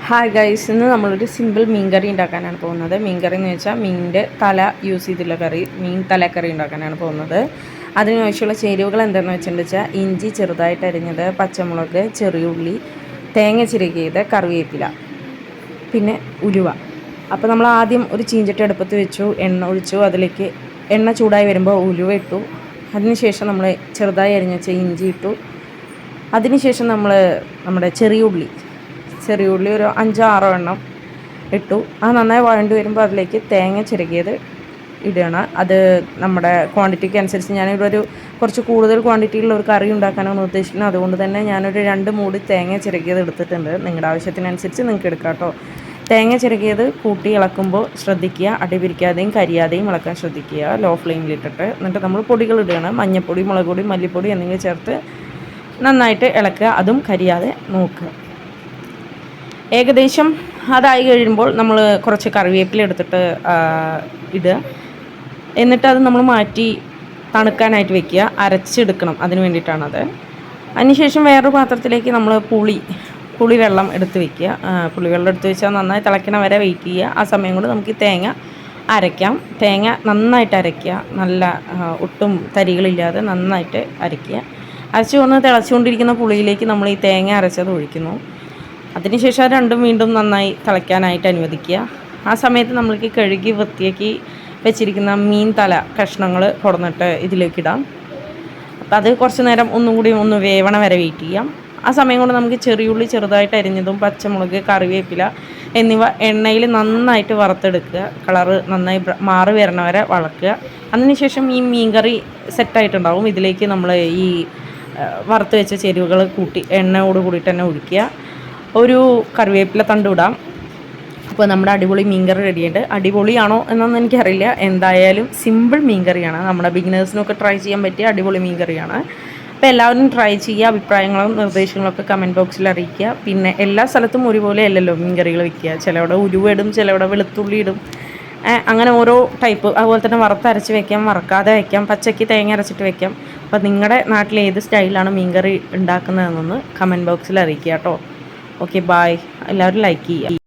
Hi guys, ഇന്ന് നമ്മളൊരു simple മീൻ കറി ഉണ്ടാക്കാനാണ് പോകുന്നത്. മീൻ കറി എന്ന് വെച്ചാൽ മീനിൻ്റെ തല യൂസ് ചെയ്തിട്ടുള്ള കറി, മീൻ തലക്കറി ഉണ്ടാക്കാനാണ് പോകുന്നത്. അതിനാവശ്യമുള്ള ചേരുവകൾ എന്താണെന്ന് വെച്ചാൽ ഇഞ്ചി ചെറുതായിട്ട് അരിഞ്ഞത്, പച്ചമുളക്, ചെറിയുള്ളി, തേങ്ങ ചിരകിയത്, കറിവേപ്പില, പിന്നെ ഉലുവ. അപ്പോൾ നമ്മൾ ആദ്യം ഒരു ചീഞ്ചട്ടി അടുപ്പത്ത് വെച്ചു, എണ്ണ ഒഴിച്ചു. അതിലേക്ക് എണ്ണ ചൂടായി വരുമ്പോൾ ഉലുവ ഇട്ടു. അതിനുശേഷം നമ്മൾ ചെറുതായി അരിഞ്ഞ ഇഞ്ചി ഇട്ടു. അതിനുശേഷം നമ്മൾ നമ്മുടെ ചെറിയുള്ളി ഒരു 5-6 എണ്ണം ഇട്ടു. അത് നന്നായി വഴണ്ടി വരുമ്പോൾ അതിലേക്ക് തേങ്ങ ചിരകിയത് ഇടുകയാണ്. അത് നമ്മുടെ ക്വാണ്ടിറ്റിക്ക് അനുസരിച്ച് ഞാനിവിടെ കുറച്ച് കൂടുതൽ ക്വാണ്ടിറ്റിയുള്ള ഒരു കറി ഉണ്ടാക്കാനാണ് ഉദ്ദേശിക്കുന്നത്. അതുകൊണ്ട് തന്നെ ഞാനൊരു 2 മൂടി തേങ്ങ ചിരകിയത് എടുത്തിട്ടുണ്ട്. നിങ്ങളുടെ ആവശ്യത്തിനനുസരിച്ച് നിങ്ങൾക്ക് എടുക്കാം കേട്ടോ. തേങ്ങ ചിരകിയത് കൂട്ടി ഇളക്കുമ്പോൾ ശ്രദ്ധിക്കുക, അടിപിരിക്കാതെയും കരിയാതെയും ഇളക്കാൻ ശ്രദ്ധിക്കുക, ലോ ഫ്ലെയിമിലിട്ടിട്ട്. എന്നിട്ട് നമ്മൾ പൊടികൾ ഇടുകയാണ്. മഞ്ഞൾപ്പൊടി, മുളക് പൊടി, മല്ലിപ്പൊടി എന്നിവ ചേർത്ത് നന്നായിട്ട് ഇളക്കുക, അതും കരിയാതെ നോക്കുക. ഏകദേശം അതായി കഴിയുമ്പോൾ നമ്മൾ കുറച്ച് കറിവേപ്പില എടുത്തിട്ട് ഇടുക. എന്നിട്ട് അത് നമ്മൾ മാറ്റി തണുക്കാനായിട്ട് വെക്കുക. അരച്ചെടുക്കണം, അതിന് വേണ്ടിയിട്ടാണത്. അതിനുശേഷം വേറൊരു പാത്രത്തിലേക്ക് നമ്മൾ പുളി വെള്ളം എടുത്ത് വെക്കുക. പുളിവെള്ളം എടുത്ത് വെച്ചാൽ നന്നായി തിളയ്ക്കണ വരെ വെയിറ്റ് ചെയ്യുക. ആ സമയം കൊണ്ട് നമുക്ക് തേങ്ങ അരയ്ക്കാം. തേങ്ങ നന്നായിട്ട് അരയ്ക്കുക, നല്ല ഒട്ടും തരികളില്ലാതെ നന്നായിട്ട് അരയ്ക്കുക. അരച്ച് വന്ന് തിളച്ചുകൊണ്ടിരിക്കുന്ന പുളിയിലേക്ക് നമ്മൾ ഈ തേങ്ങ അരച്ചത് ഒഴിക്കുന്നു. അതിനുശേഷം അത് രണ്ടും വീണ്ടും നന്നായി തിളയ്ക്കാനായിട്ട് അനുവദിക്കുക. ആ സമയത്ത് നമ്മൾക്ക് കഴുകി വൃത്തിയാക്കി വെച്ചിരിക്കുന്ന മീൻ തല കഷ്ണങ്ങൾ കൊടുന്നിട്ട് ഇതിലേക്കിടാം. അപ്പം അത് കുറച്ച് നേരം ഒന്നും കൂടി ഒന്ന് വേവണ വരെ വെയിറ്റ് ചെയ്യാം. ആ സമയം കൊണ്ട് നമുക്ക് ചെറിയുള്ളി ചെറുതായിട്ട് അരിഞ്ഞതും, പച്ചമുളക്, കറിവേപ്പില എന്നിവ എണ്ണയിൽ നന്നായിട്ട് വറുത്തെടുക്കുക. കളറ് നന്നായി മാറി വരണ വരെ വളക്കുക. അതിനുശേഷം ഈ മീൻ കറി സെറ്റായിട്ടുണ്ടാവും. ഇതിലേക്ക് നമ്മൾ ഈ വറുത്ത് വെച്ച ചേരുവകൾ കൂട്ടി എണ്ണയോട് കൂടിയിട്ട് തന്നെ ഒഴിക്കുക. ഒരു കറിവേപ്പില തണ്ട് ഇടാം. അപ്പോൾ നമ്മുടെ അടിപൊളി മീൻകറി റെഡിയുണ്ട്. അടിപൊളിയാണോ എന്നൊന്നും എനിക്കറിയില്ല. എന്തായാലും സിമ്പിൾ മീൻകറിയാണ്. നമ്മുടെ ബിഗിനേഴ്സിനൊക്കെ ട്രൈ ചെയ്യാൻ പറ്റിയ അടിപൊളി മീൻകറിയാണ്. അപ്പോൾ എല്ലാവരും ട്രൈ ചെയ്യുക. അഭിപ്രായങ്ങളും നിർദ്ദേശങ്ങളൊക്കെ കമൻറ്റ് ബോക്സിൽ അറിയിക്കുക. പിന്നെ എല്ലാ സ്ഥലത്തും ഒരുപോലെ അല്ലല്ലോ മീൻകറികൾ വയ്ക്കുക. ചിലവിടെ ഉലുവ ഇടും, ചിലവിടെ വെളുത്തുള്ളി ഇടും, അങ്ങനെ ഓരോ ടൈപ്പ്. അതുപോലെ തന്നെ വറുത്തരച്ച് വയ്ക്കാം, വറക്കാതെ വയ്ക്കാം, പച്ചയ്ക്ക് തേങ്ങ അരച്ചിട്ട് വയ്ക്കാം. അപ്പോൾ നിങ്ങളുടെ നാട്ടിൽ ഏത് സ്റ്റൈലാണ് മീൻകറി ഉണ്ടാക്കുന്നതെന്നൊന്ന് കമൻറ്റ് ബോക്സിൽ അറിയിക്കുക കേട്ടോ. Okay, bye. എല്ലാവരും ലൈക്ക് ചെയ്യുക.